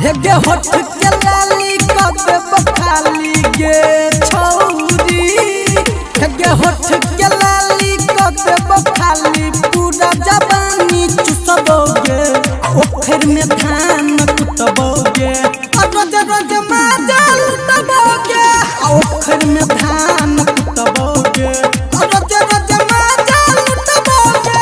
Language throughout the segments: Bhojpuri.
हेगे होठ के लाली कबे बखाली गे छौरी हेगे होठ के लाली कबे बखाली पूरा जवानी चुसबोगे ओखर में धान कुटबोगे रोज रोज माजा लुटबोगे ओखर में धान कुटबोगे रोज रोज माजा लुटबोगे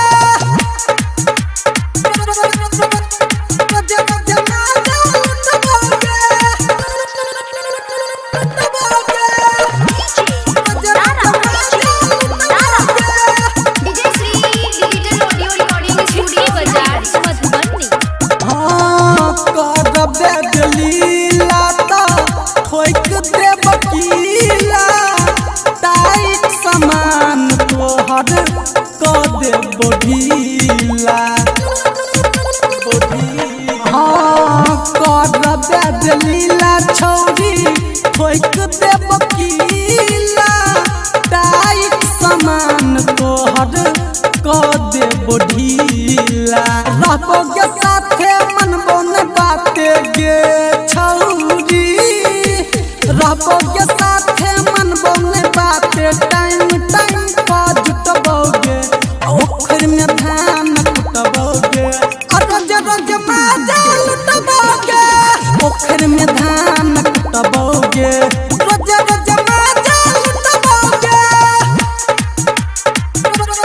लीला छौरी ठोक दे बकीला टाइट सामान तोहर क दे बढ़ीला रहबोगे साथे मनबो न बाते गे छौरी रहबोगे साथे मनबो न बाते टाइम टाइम पर जुटबोगे ओखर में धान कुटबोगे रोज रोज माजा लुटबोगे ओखर में धान कुटबोगे रोज रोज माजा लुटबोगे रोज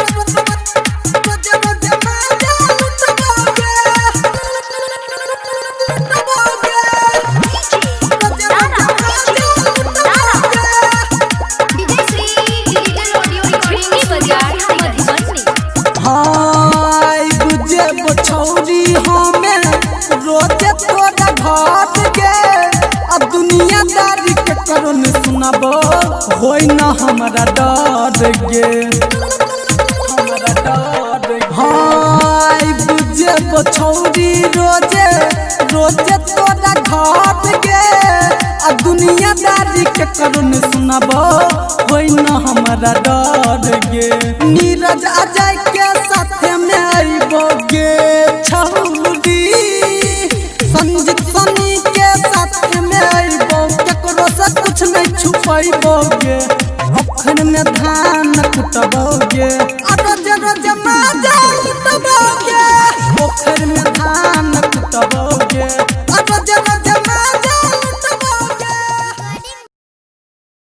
रोज माजा लुटबोगे हाय बुझे बछौरी हमें रोजे तोरा घाट गे अब दुनियादारी के करन सुनबो होई ना हमरा डर गे हमरा डर हाय बुझे बछौरी रोजे रोजे तोरा घाट गे अब दुनियादारी के करन सुनबो होई ना हमरा डर गे नीरज अजय के साथे में आइबो गे छौरी संजीत सनी के साथ में आइबो केकरो से कुछ नहीं छुपाइबोगे ओखर में धान कुटबोगे रोज